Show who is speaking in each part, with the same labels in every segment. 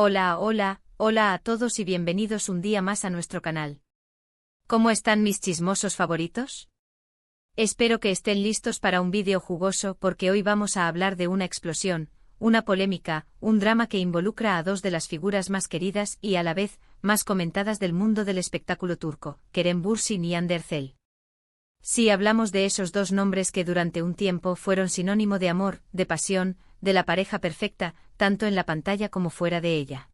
Speaker 1: Hola a todos y bienvenidos un día más a nuestro canal. ¿Cómo están mis chismosos favoritos? Espero que estén listos para un vídeo jugoso porque hoy vamos a hablar de una explosión, una polémica, un drama que involucra a dos de las figuras más queridas y a la vez más comentadas del mundo del espectáculo turco, Kerem Bürsin y Hande Erçel. Sí, hablamos de esos dos nombres que durante un tiempo fueron sinónimo de amor, de pasión, de la pareja perfecta, tanto en la pantalla como fuera de ella.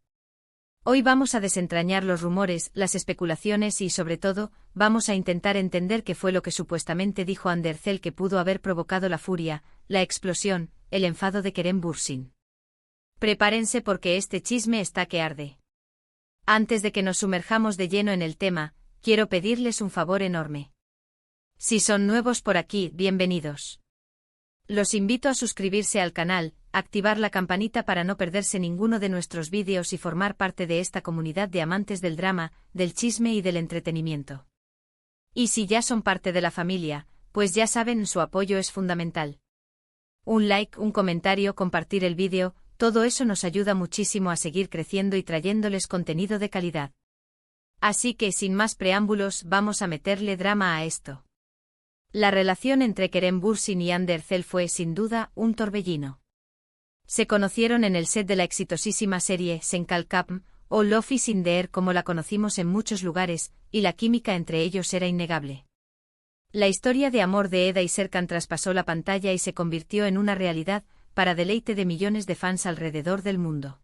Speaker 1: Hoy vamos a desentrañar los rumores, las especulaciones y, sobre todo, vamos a intentar entender qué fue lo que supuestamente dijo Hande Erçel que pudo haber provocado la furia, la explosión, el enfado de Kerem Bürsin. Prepárense porque este chisme está que arde. Antes de que nos sumerjamos de lleno en el tema, quiero pedirles un favor enorme. Si son nuevos por aquí, bienvenidos. Los invito a suscribirse al canal, activar la campanita para no perderse ninguno de nuestros vídeos y formar parte de esta comunidad de amantes del drama, del chisme y del entretenimiento. Y si ya son parte de la familia, pues ya saben, su apoyo es fundamental. Un like, un comentario, compartir el vídeo, todo eso nos ayuda muchísimo a seguir creciendo y trayéndoles contenido de calidad. Así que sin más preámbulos, vamos a meterle drama a esto. La relación entre Kerem Bürsin y Hande Erçel fue, sin duda, un torbellino. Se conocieron en el set de la exitosísima serie Sen Kalkapm, o Love is in the Air como la conocimos en muchos lugares, y la química entre ellos era innegable. La historia de amor de Eda y Serkan traspasó la pantalla y se convirtió en una realidad, para deleite de millones de fans alrededor del mundo.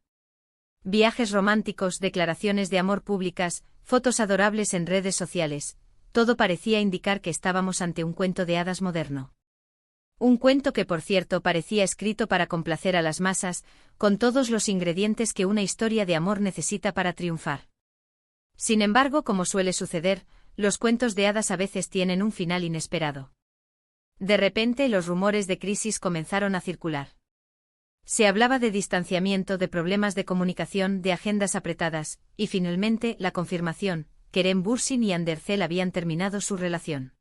Speaker 1: Viajes románticos, declaraciones de amor públicas, fotos adorables en redes sociales. Todo parecía indicar que estábamos ante un cuento de hadas moderno. Un cuento que, por cierto, parecía escrito para complacer a las masas, con todos los ingredientes que una historia de amor necesita para triunfar. Sin embargo, como suele suceder, los cuentos de hadas a veces tienen un final inesperado. De repente, los rumores de crisis comenzaron a circular. Se hablaba de distanciamiento, de problemas de comunicación, de agendas apretadas, y finalmente, la confirmación. Kerem Bürsin y Hande Erçel habían terminado su relación.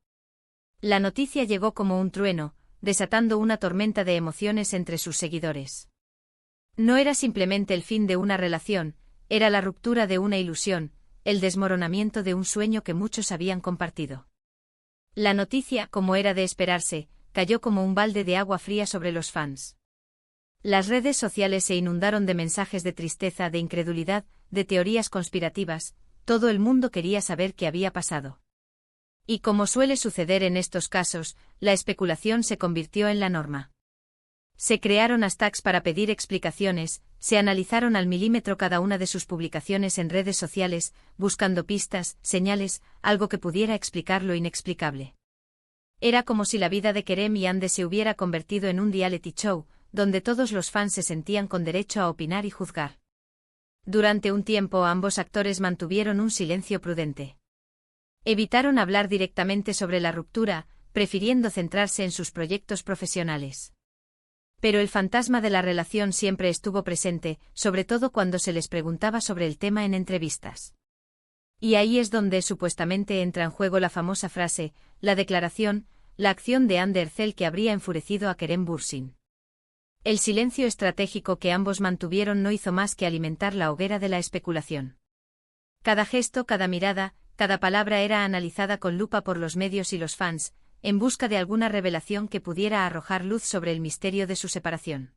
Speaker 1: La noticia llegó como un trueno, desatando una tormenta de emociones entre sus seguidores. No era simplemente el fin de una relación, era la ruptura de una ilusión, el desmoronamiento de un sueño que muchos habían compartido. La noticia, como era de esperarse, cayó como un balde de agua fría sobre los fans. Las redes sociales se inundaron de mensajes de tristeza, de incredulidad, de teorías conspirativas. Todo el mundo quería saber qué había pasado. Y como suele suceder en estos casos, la especulación se convirtió en la norma. Se crearon hashtags para pedir explicaciones, se analizaron al milímetro cada una de sus publicaciones en redes sociales, buscando pistas, señales, algo que pudiera explicar lo inexplicable. Era como si la vida de Kerem y Hande se hubiera convertido en un reality show, donde todos los fans se sentían con derecho a opinar y juzgar. Durante un tiempo ambos actores mantuvieron un silencio prudente. Evitaron hablar directamente sobre la ruptura, prefiriendo centrarse en sus proyectos profesionales. Pero el fantasma de la relación siempre estuvo presente, sobre todo cuando se les preguntaba sobre el tema en entrevistas. Y ahí es donde supuestamente entra en juego la famosa frase, la declaración, la acción de Hande Erçel que habría enfurecido a Kerem Bürsin. El silencio estratégico que ambos mantuvieron no hizo más que alimentar la hoguera de la especulación. Cada gesto, cada mirada, cada palabra era analizada con lupa por los medios y los fans, en busca de alguna revelación que pudiera arrojar luz sobre el misterio de su separación.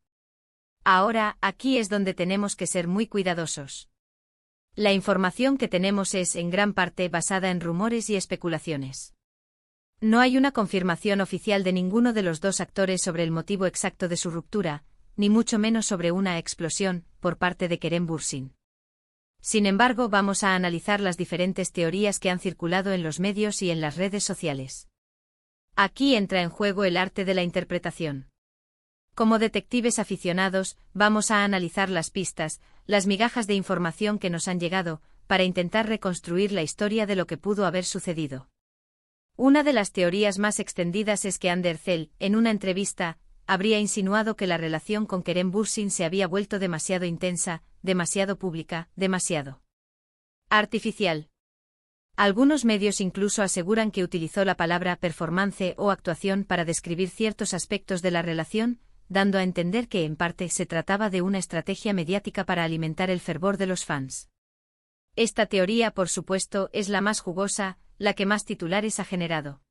Speaker 1: Ahora, aquí es donde tenemos que ser muy cuidadosos. La información que tenemos es, en gran parte, basada en rumores y especulaciones. No hay una confirmación oficial de ninguno de los dos actores sobre el motivo exacto de su ruptura, ni mucho menos sobre una explosión, por parte de Kerem Bürsin. Sin embargo, vamos a analizar las diferentes teorías que han circulado en los medios y en las redes sociales. Aquí entra en juego el arte de la interpretación. Como detectives aficionados, vamos a analizar las pistas, las migajas de información que nos han llegado, para intentar reconstruir la historia de lo que pudo haber sucedido. Una de las teorías más extendidas es que Hande Erçel, en una entrevista, habría insinuado que la relación con Kerem Bürsin se había vuelto demasiado intensa, demasiado pública, demasiado artificial. Algunos medios incluso aseguran que utilizó la palabra performance o actuación para describir ciertos aspectos de la relación, dando a entender que en parte se trataba de una estrategia mediática para alimentar el fervor de los fans. Esta teoría, por supuesto, es la más jugosa, la que más titulares ha generado.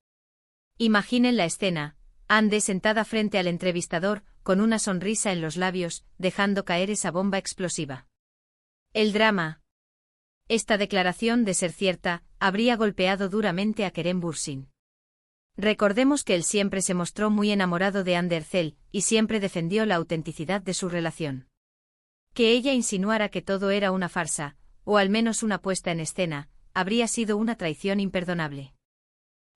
Speaker 1: Imaginen la escena: Ande sentada frente al entrevistador, con una sonrisa en los labios, dejando caer esa bomba explosiva. El drama. Esta declaración, de ser cierta, habría golpeado duramente a Kerem Bürsin. Recordemos que él siempre se mostró muy enamorado de Hande Erçel, y siempre defendió la autenticidad de su relación. Que ella insinuara que todo era una farsa, o al menos una puesta en escena, habría sido una traición imperdonable.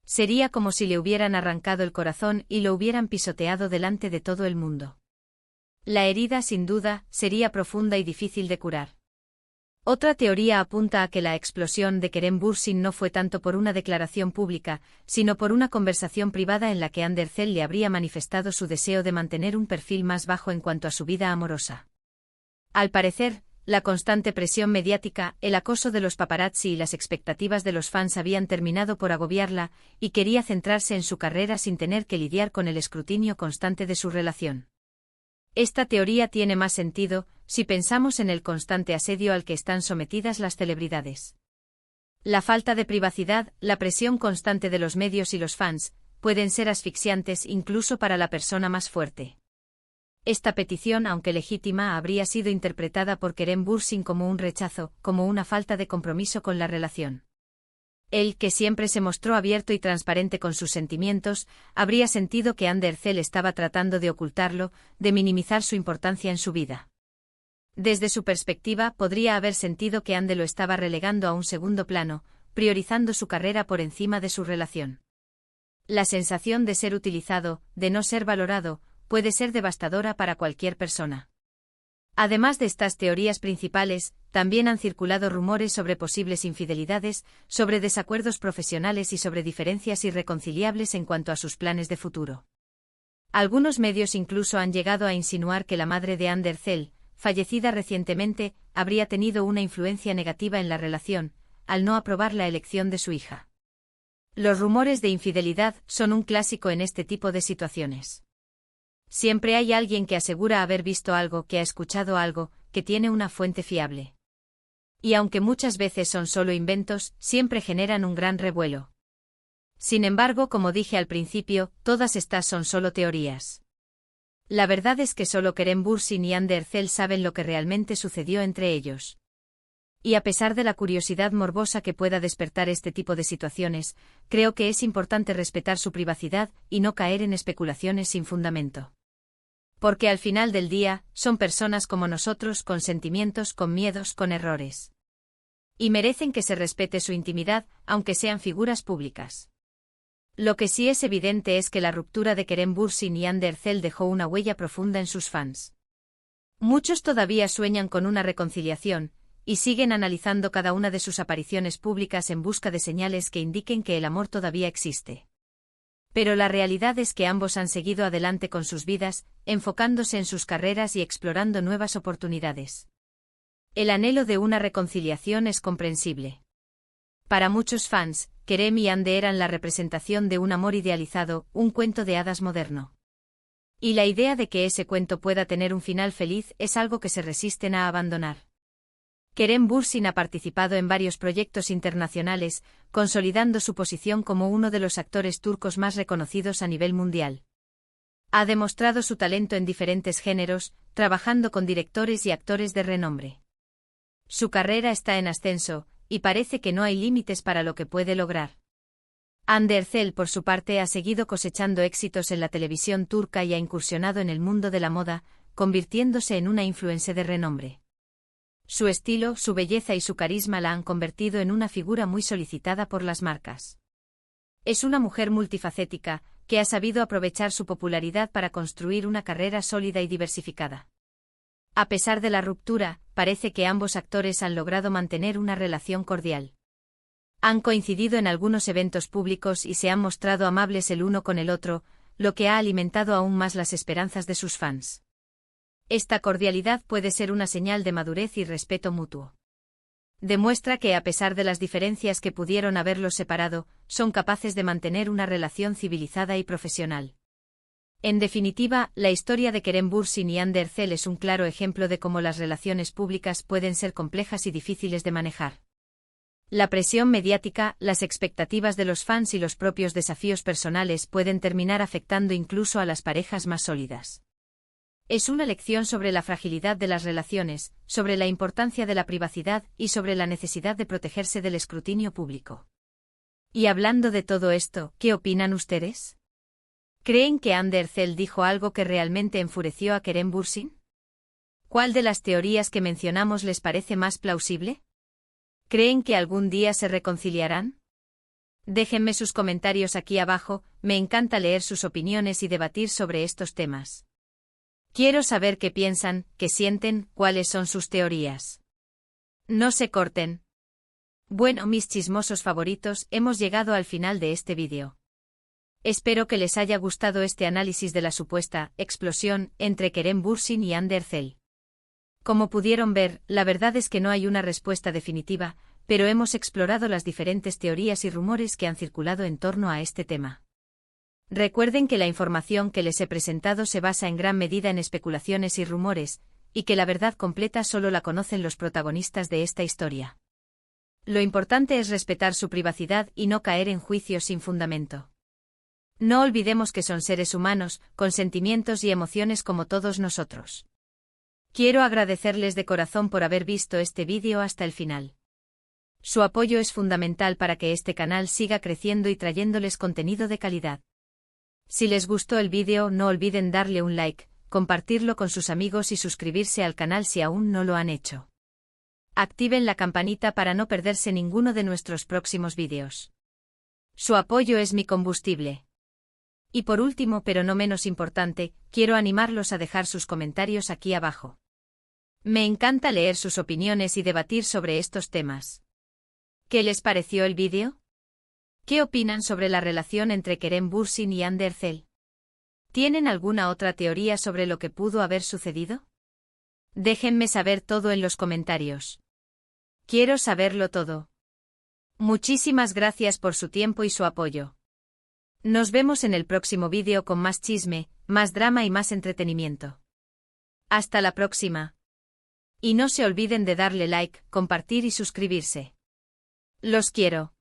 Speaker 1: Sería como si le hubieran arrancado el corazón y lo hubieran pisoteado delante de todo el mundo. La herida, sin duda, sería profunda y difícil de curar. Otra teoría apunta a que la explosión de Kerem Bürsin no fue tanto por una declaración pública, sino por una conversación privada en la que Hande Erçel le habría manifestado su deseo de mantener un perfil más bajo en cuanto a su vida amorosa. Al parecer, la constante presión mediática, el acoso de los paparazzi y las expectativas de los fans habían terminado por agobiarla, y quería centrarse en su carrera sin tener que lidiar con el escrutinio constante de su relación. Esta teoría tiene más sentido si pensamos en el constante asedio al que están sometidas las celebridades. La falta de privacidad, la presión constante de los medios y los fans, pueden ser asfixiantes incluso para la persona más fuerte. Esta petición, aunque legítima, habría sido interpretada por Kerem Bürsin como un rechazo, como una falta de compromiso con la relación. Él, que siempre se mostró abierto y transparente con sus sentimientos, habría sentido que Hande Erçel estaba tratando de ocultarlo, de minimizar su importancia en su vida. Desde su perspectiva, podría haber sentido que Hande lo estaba relegando a un segundo plano, priorizando su carrera por encima de su relación. La sensación de ser utilizado, de no ser valorado, puede ser devastadora para cualquier persona. Además de estas teorías principales, también han circulado rumores sobre posibles infidelidades, sobre desacuerdos profesionales y sobre diferencias irreconciliables en cuanto a sus planes de futuro. Algunos medios incluso han llegado a insinuar que la madre de Hande Erçel, fallecida recientemente, habría tenido una influencia negativa en la relación, al no aprobar la elección de su hija. Los rumores de infidelidad son un clásico en este tipo de situaciones. Siempre hay alguien que asegura haber visto algo, que ha escuchado algo, que tiene una fuente fiable. Y aunque muchas veces son solo inventos, siempre generan un gran revuelo. Sin embargo, como dije al principio, todas estas son solo teorías. La verdad es que solo Kerem Bürsin y Hande Erçel saben lo que realmente sucedió entre ellos. Y a pesar de la curiosidad morbosa que pueda despertar este tipo de situaciones, creo que es importante respetar su privacidad y no caer en especulaciones sin fundamento. Porque al final del día, son personas como nosotros, con sentimientos, con miedos, con errores. Y merecen que se respete su intimidad, aunque sean figuras públicas. Lo que sí es evidente es que la ruptura de Kerem Bürsin y Hande Erçel dejó una huella profunda en sus fans. Muchos todavía sueñan con una reconciliación, y siguen analizando cada una de sus apariciones públicas en busca de señales que indiquen que el amor todavía existe. Pero la realidad es que ambos han seguido adelante con sus vidas, enfocándose en sus carreras y explorando nuevas oportunidades. El anhelo de una reconciliación es comprensible. Para muchos fans, Kerem y Hande eran la representación de un amor idealizado, un cuento de hadas moderno. Y la idea de que ese cuento pueda tener un final feliz es algo que se resisten a abandonar. Kerem Bürsin ha participado en varios proyectos internacionales, consolidando su posición como uno de los actores turcos más reconocidos a nivel mundial. Ha demostrado su talento en diferentes géneros, trabajando con directores y actores de renombre. Su carrera está en ascenso, y parece que no hay límites para lo que puede lograr. Hande Erçel, por su parte, ha seguido cosechando éxitos en la televisión turca y ha incursionado en el mundo de la moda, convirtiéndose en una influencer de renombre. Su estilo, su belleza y su carisma la han convertido en una figura muy solicitada por las marcas. Es una mujer multifacética, que ha sabido aprovechar su popularidad para construir una carrera sólida y diversificada. A pesar de la ruptura, parece que ambos actores han logrado mantener una relación cordial. Han coincidido en algunos eventos públicos y se han mostrado amables el uno con el otro, lo que ha alimentado aún más las esperanzas de sus fans. Esta cordialidad puede ser una señal de madurez y respeto mutuo. Demuestra que, a pesar de las diferencias que pudieron haberlos separado, son capaces de mantener una relación civilizada y profesional. En definitiva, la historia de Kerem Bürsin y Hande Erçel es un claro ejemplo de cómo las relaciones públicas pueden ser complejas y difíciles de manejar. La presión mediática, las expectativas de los fans y los propios desafíos personales pueden terminar afectando incluso a las parejas más sólidas. Es una lección sobre la fragilidad de las relaciones, sobre la importancia de la privacidad y sobre la necesidad de protegerse del escrutinio público. Y hablando de todo esto, ¿qué opinan ustedes? ¿Creen que Hande Erçel dijo algo que realmente enfureció a Kerem Bürsin? ¿Cuál de las teorías que mencionamos les parece más plausible? ¿Creen que algún día se reconciliarán? Déjenme sus comentarios aquí abajo, me encanta leer sus opiniones y debatir sobre estos temas. Quiero saber qué piensan, qué sienten, cuáles son sus teorías. No se corten. Bueno, mis chismosos favoritos, hemos llegado al final de este vídeo. Espero que les haya gustado este análisis de la supuesta explosión entre Kerem Bürsin y Hande Erçel. Como pudieron ver, la verdad es que no hay una respuesta definitiva, pero hemos explorado las diferentes teorías y rumores que han circulado en torno a este tema. Recuerden que la información que les he presentado se basa en gran medida en especulaciones y rumores, y que la verdad completa solo la conocen los protagonistas de esta historia. Lo importante es respetar su privacidad y no caer en juicios sin fundamento. No olvidemos que son seres humanos, con sentimientos y emociones como todos nosotros. Quiero agradecerles de corazón por haber visto este vídeo hasta el final. Su apoyo es fundamental para que este canal siga creciendo y trayéndoles contenido de calidad. Si les gustó el vídeo, no olviden darle un like, compartirlo con sus amigos y suscribirse al canal si aún no lo han hecho. Activen la campanita para no perderse ninguno de nuestros próximos vídeos. Su apoyo es mi combustible. Y por último, pero no menos importante, quiero animarlos a dejar sus comentarios aquí abajo. Me encanta leer sus opiniones y debatir sobre estos temas. ¿Qué les pareció el vídeo? ¿Qué opinan sobre la relación entre Kerem Bürsin y Hande Erçel? ¿Tienen alguna otra teoría sobre lo que pudo haber sucedido? Déjenme saber todo en los comentarios. Quiero saberlo todo. Muchísimas gracias por su tiempo y su apoyo. Nos vemos en el próximo vídeo con más chisme, más drama y más entretenimiento. Hasta la próxima. Y no se olviden de darle like, compartir y suscribirse. Los quiero.